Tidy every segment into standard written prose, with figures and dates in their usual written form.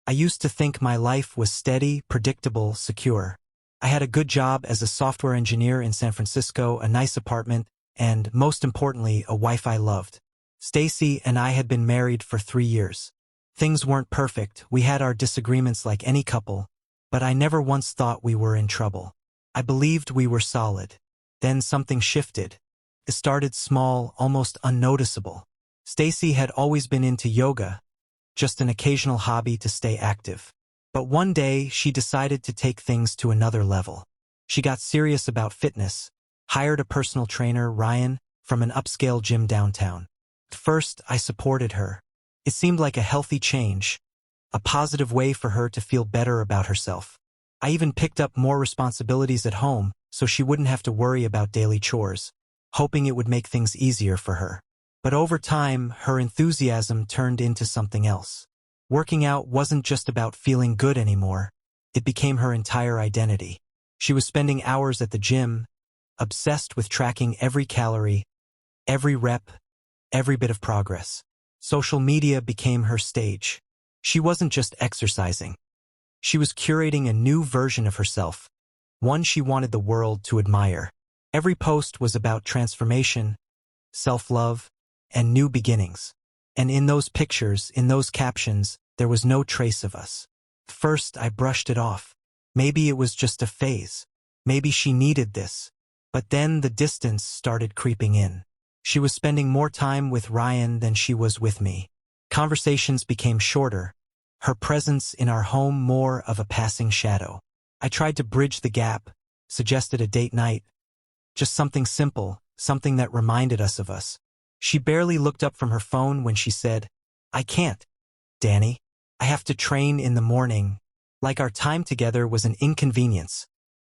I used to think my life was steady, predictable, secure. I had a good job as a software engineer in San Francisco, a nice apartment, and, most importantly, a wife I loved. Stacy and I had been married for 3 years. Things weren't perfect, we had our disagreements like any couple, but I never once thought we were in trouble. I believed we were solid. Then something shifted. It started small, almost unnoticeable. Stacy had always been into yoga, just an occasional hobby to stay active. But one day, she decided to take things to another level. She got serious about fitness, hired a personal trainer, Ryan, from an upscale gym downtown. At first, I supported her. It seemed like a healthy change, a positive way for her to feel better about herself. I even picked up more responsibilities at home so she wouldn't have to worry about daily chores, hoping it would make things easier for her. But over time, her enthusiasm turned into something else. Working out wasn't just about feeling good anymore. It became her entire identity. She was spending hours at the gym, obsessed with tracking every calorie, every rep, every bit of progress. Social media became her stage. She wasn't just exercising. She was curating a new version of herself, one she wanted the world to admire. Every post was about transformation, self-love, and new beginnings. And in those pictures, in those captions, there was no trace of us. First, I brushed it off. Maybe it was just a phase. Maybe she needed this. But then the distance started creeping in. She was spending more time with Ryan than she was with me. Conversations became shorter, her presence in our home more of a passing shadow. I tried to bridge the gap, suggested a date night, just something simple, something that reminded us of us. She barely looked up from her phone when she said, "I can't, Danny. I have to train in the morning." Like our time together was an inconvenience,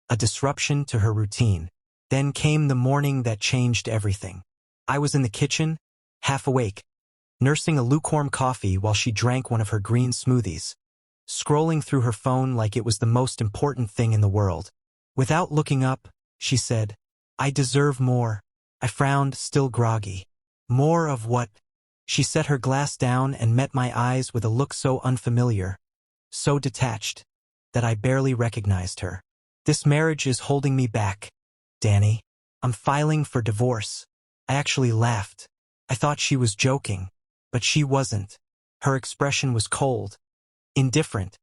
a disruption to her routine. Then came the morning that changed everything. I was in the kitchen, half awake, nursing a lukewarm coffee while she drank one of her green smoothies, scrolling through her phone like it was the most important thing in the world. Without looking up, she said, "I deserve more." I frowned, still groggy. More of what? She set her glass down and met my eyes with a look so unfamiliar, so detached, that I barely recognized her. "This marriage is holding me back, Danny. I'm filing for divorce." I actually laughed. I thought she was joking, but she wasn't. Her expression was cold, indifferent,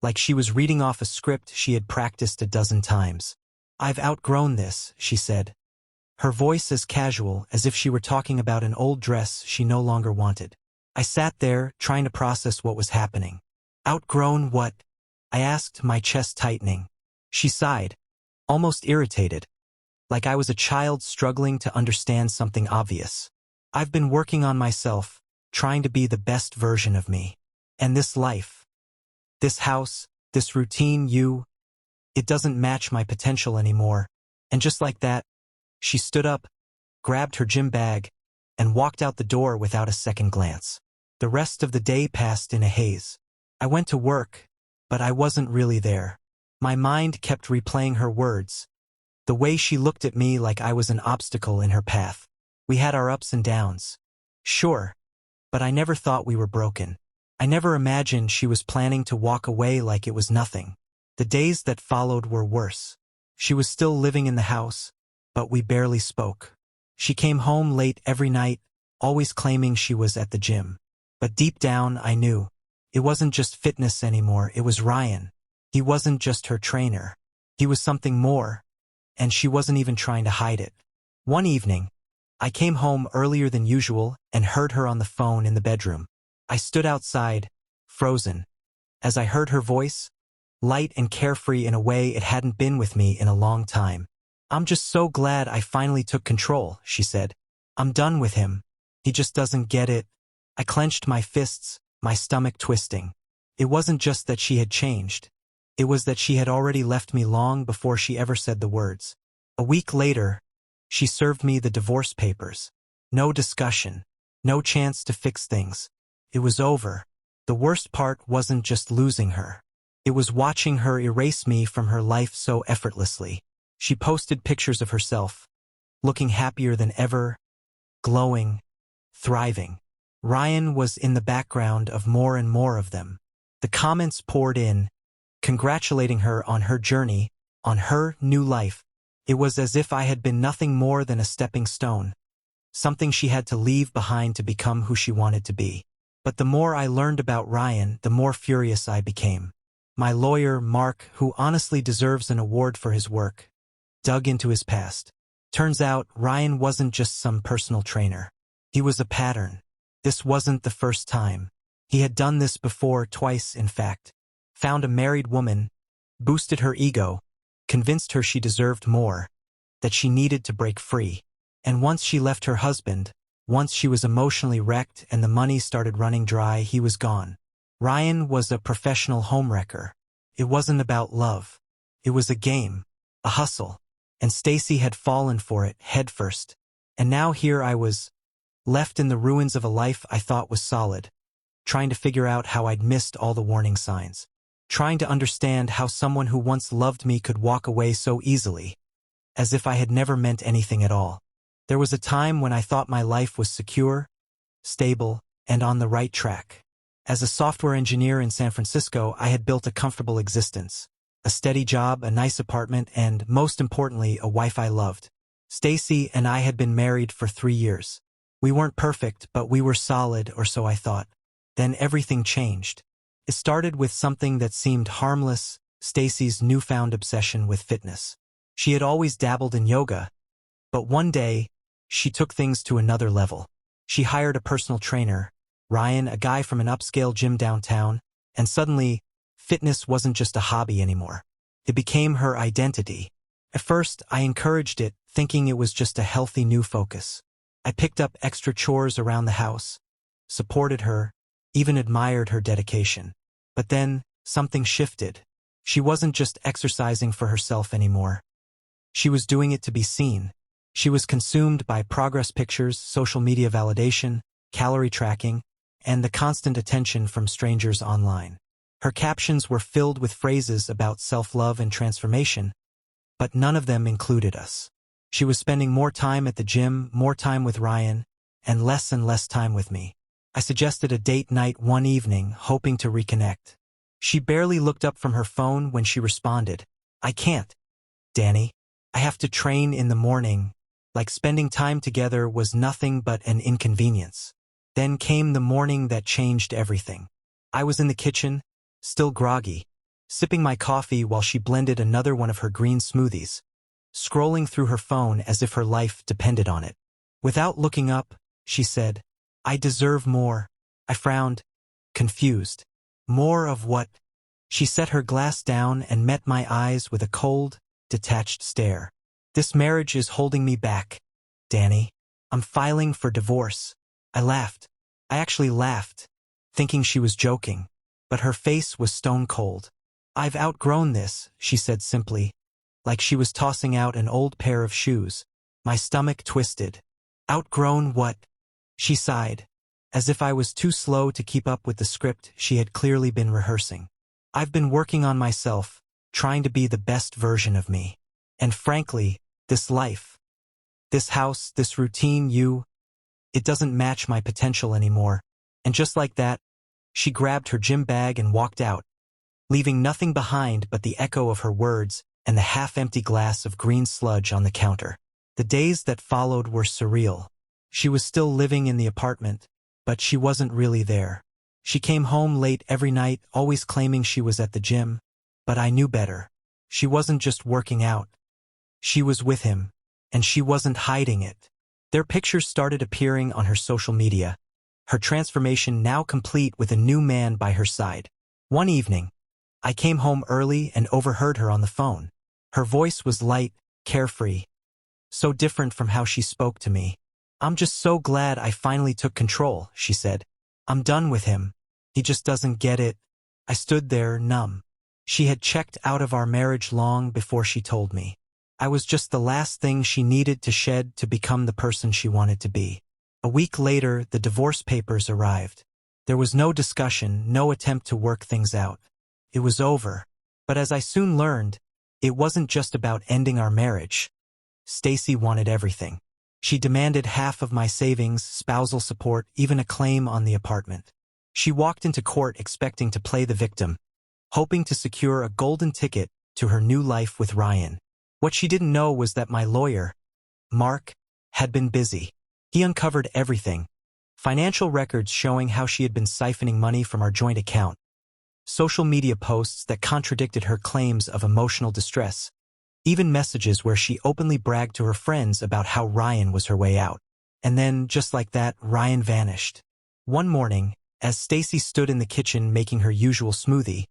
like she was reading off a script she had practiced a dozen times. "I've outgrown this," she said, her voice as casual as if she were talking about an old dress she no longer wanted. I sat there, trying to process what was happening. "Outgrown what?" I asked, my chest tightening. She sighed, almost irritated, like I was a child struggling to understand something obvious. "I've been working on myself, trying to be the best version of me. And this life, this house, this routine, it doesn't match my potential anymore." And just like that, she stood up, grabbed her gym bag, and walked out the door without a second glance. The rest of the day passed in a haze. I went to work, but I wasn't really there. My mind kept replaying her words, the way she looked at me like I was an obstacle in her path. We had our ups and downs. Sure, but I never thought we were broken. I never imagined she was planning to walk away like it was nothing. The days that followed were worse. She was still living in the house, but we barely spoke. She came home late every night, always claiming she was at the gym. But deep down, I knew. It wasn't just fitness anymore, it was Ryan. He wasn't just her trainer. He was something more, and she wasn't even trying to hide it. One evening, I came home earlier than usual and heard her on the phone in the bedroom. I stood outside, frozen, as I heard her voice, light and carefree in a way it hadn't been with me in a long time. "I'm just so glad I finally took control," she said. "I'm done with him. He just doesn't get it." I clenched my fists, my stomach twisting. It wasn't just that she had changed. It was that she had already left me long before she ever said the words. A week later, she served me the divorce papers. No discussion. No chance to fix things. It was over. The worst part wasn't just losing her. It was watching her erase me from her life so effortlessly. She posted pictures of herself, looking happier than ever, glowing, thriving. Ryan was in the background of more and more of them. The comments poured in, congratulating her on her journey, on her new life. It was as if I had been nothing more than a stepping stone, something she had to leave behind to become who she wanted to be. But the more I learned about Ryan, the more furious I became. My lawyer, Mark, who honestly deserves an award for his work, dug into his past. Turns out, Ryan wasn't just some personal trainer. He was a pattern. This wasn't the first time. He had done this before, twice in fact. Found a married woman, boosted her ego, convinced her she deserved more, that she needed to break free. And once she left her husband, once she was emotionally wrecked and the money started running dry, he was gone. Ryan was a professional homewrecker. It wasn't about love. It was a game, a hustle. And Stacy had fallen for it headfirst. And now here I was, left in the ruins of a life I thought was solid, trying to figure out how I'd missed all the warning signs. Trying to understand how someone who once loved me could walk away so easily, as if I had never meant anything at all. There was a time when I thought my life was secure, stable, and on the right track. As a software engineer in San Francisco, I had built a comfortable existence, a steady job, a nice apartment, and, most importantly, a wife I loved. Stacy and I had been married for 3 years. We weren't perfect, but we were solid, or so I thought. Then everything changed. It started with something that seemed harmless, Stacy's newfound obsession with fitness. She had always dabbled in yoga, but one day, she took things to another level. She hired a personal trainer, Ryan, a guy from an upscale gym downtown, and suddenly, fitness wasn't just a hobby anymore. It became her identity. At first, I encouraged it, thinking it was just a healthy new focus. I picked up extra chores around the house, supported her, even admired her dedication. But then, something shifted. She wasn't just exercising for herself anymore. She was doing it to be seen. She was consumed by progress pictures, social media validation, calorie tracking, and the constant attention from strangers online. Her captions were filled with phrases about self-love and transformation, but none of them included us. She was spending more time at the gym, more time with Ryan, and less time with me. I suggested a date night one evening, hoping to reconnect. She barely looked up from her phone when she responded, "I can't, Danny. I have to train in the morning." Like spending time together was nothing but an inconvenience. Then came the morning that changed everything. I was in the kitchen, still groggy, sipping my coffee while she blended another one of her green smoothies, scrolling through her phone as if her life depended on it. Without looking up, she said, "I deserve more." I frowned, confused. More of what? She set her glass down and met my eyes with a cold, detached stare. "This marriage is holding me back, Danny. I'm filing for divorce." I laughed. I actually laughed, thinking she was joking, but her face was stone cold. "I've outgrown this," she said simply, like she was tossing out an old pair of shoes. My stomach twisted. "Outgrown what?" She sighed, as if I was too slow to keep up with the script she had clearly been rehearsing. "I've been working on myself, trying to be the best version of me. And frankly, this life, this house, this routine, it doesn't match my potential anymore." And just like that, she grabbed her gym bag and walked out, leaving nothing behind but the echo of her words and the half-empty glass of green sludge on the counter. The days that followed were surreal. She was still living in the apartment, but she wasn't really there. She came home late every night, always claiming she was at the gym, but I knew better. She wasn't just working out. She was with him, and she wasn't hiding it. Their pictures started appearing on her social media, her transformation now complete with a new man by her side. One evening, I came home early and overheard her on the phone. Her voice was light, carefree, so different from how she spoke to me. "I'm just so glad I finally took control," she said. "I'm done with him. He just doesn't get it." I stood there, numb. She had checked out of our marriage long before she told me. I was just the last thing she needed to shed to become the person she wanted to be. A week later, the divorce papers arrived. There was no discussion, no attempt to work things out. It was over. But as I soon learned, it wasn't just about ending our marriage. Stacy wanted everything. She demanded half of my savings, spousal support, even a claim on the apartment. She walked into court expecting to play the victim, hoping to secure a golden ticket to her new life with Ryan. What she didn't know was that my lawyer, Mark, had been busy. He uncovered everything. Financial records showing how she had been siphoning money from our joint account. Social media posts that contradicted her claims of emotional distress. Even messages where she openly bragged to her friends about how Ryan was her way out. And then, just like that, Ryan vanished. One morning, as Stacy stood in the kitchen making her usual smoothie,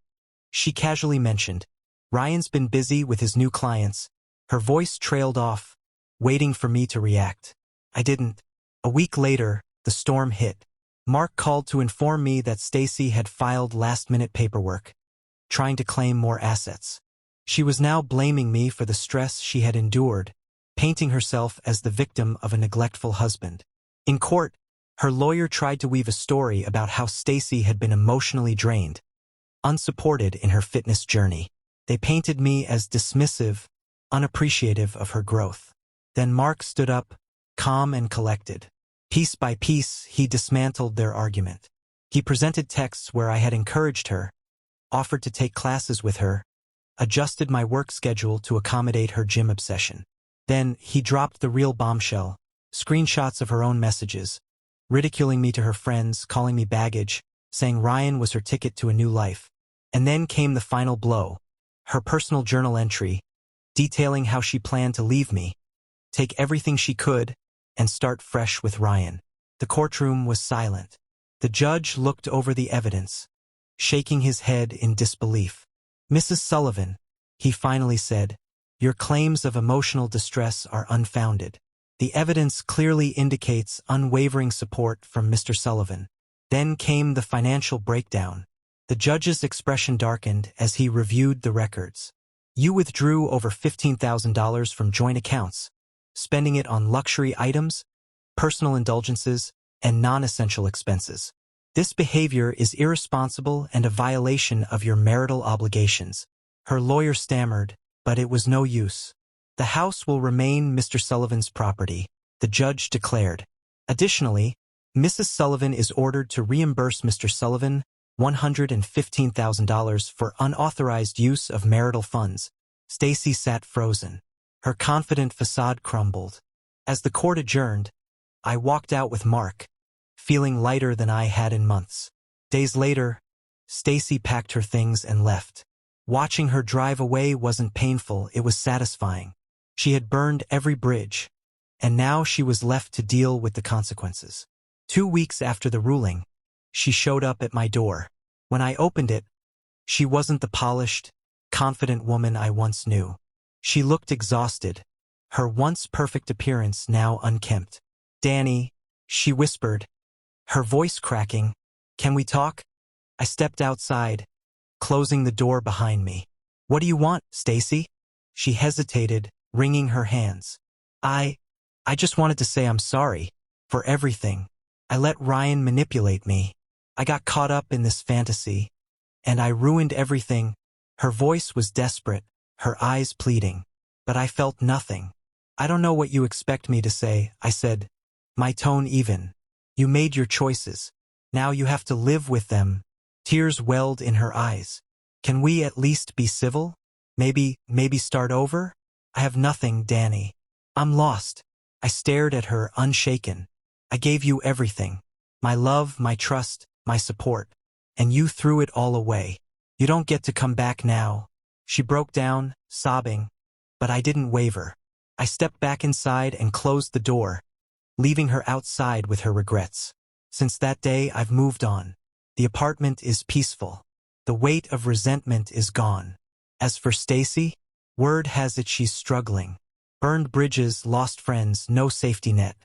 she casually mentioned, "Ryan's been busy with his new clients." Her voice trailed off, waiting for me to react. I didn't. A week later, the storm hit. Mark called to inform me that Stacy had filed last-minute paperwork, trying to claim more assets. She was now blaming me for the stress she had endured, painting herself as the victim of a neglectful husband. In court, her lawyer tried to weave a story about how Stacy had been emotionally drained, unsupported in her fitness journey. They painted me as dismissive, unappreciative of her growth. Then Mark stood up, calm and collected. Piece by piece, he dismantled their argument. He presented texts where I had encouraged her, offered to take classes with her, adjusted my work schedule to accommodate her gym obsession. Then he dropped the real bombshell, screenshots of her own messages, ridiculing me to her friends, calling me baggage, saying Ryan was her ticket to a new life. And then came the final blow, her personal journal entry, detailing how she planned to leave me, take everything she could, and start fresh with Ryan. The courtroom was silent. The judge looked over the evidence, shaking his head in disbelief. "Mrs. Sullivan," he finally said, "your claims of emotional distress are unfounded. The evidence clearly indicates unwavering support from Mr. Sullivan." Then came the financial breakdown. The judge's expression darkened as he reviewed the records. "You withdrew over $15,000 from joint accounts, spending it on luxury items, personal indulgences, and non-essential expenses. This behavior is irresponsible and a violation of your marital obligations." Her lawyer stammered, but it was no use. "The house will remain Mr. Sullivan's property," the judge declared. Additionally, Mrs. Sullivan is ordered to reimburse Mr. Sullivan $115,000 for unauthorized use of marital funds. Stacy sat frozen. Her confident facade crumbled. As the court adjourned, I walked out with Mark, feeling lighter than I had in months. Days later, Stacy packed her things and left. Watching her drive away wasn't painful, it was satisfying. She had burned every bridge, and now she was left to deal with the consequences. 2 weeks after the ruling, she showed up at my door. When I opened it, she wasn't the polished, confident woman I once knew. She looked exhausted, her once perfect appearance now unkempt. "Danny," she whispered, her voice cracking, "can we talk?" I stepped outside, closing the door behind me. "What do you want, Stacy?" She hesitated, wringing her hands. I just wanted to say I'm sorry for everything. I let Ryan manipulate me. I got caught up in this fantasy, and I ruined everything." Her voice was desperate, her eyes pleading. But I felt nothing. "I don't know what you expect me to say," I said, my tone even. "You made your choices. Now you have to live with them." Tears welled in her eyes. "Can we at least be civil? Maybe start over?" "I have nothing, Danny. I'm lost." I stared at her, unshaken. "I gave you everything. My love, my trust, my support. And you threw it all away. You don't get to come back now." She broke down, sobbing, but I didn't waver. I stepped back inside and closed the door, leaving her outside with her regrets. Since that day, I've moved on. The apartment is peaceful. The weight of resentment is gone. As for Stacy, word has it she's struggling. Burned bridges, lost friends, no safety net.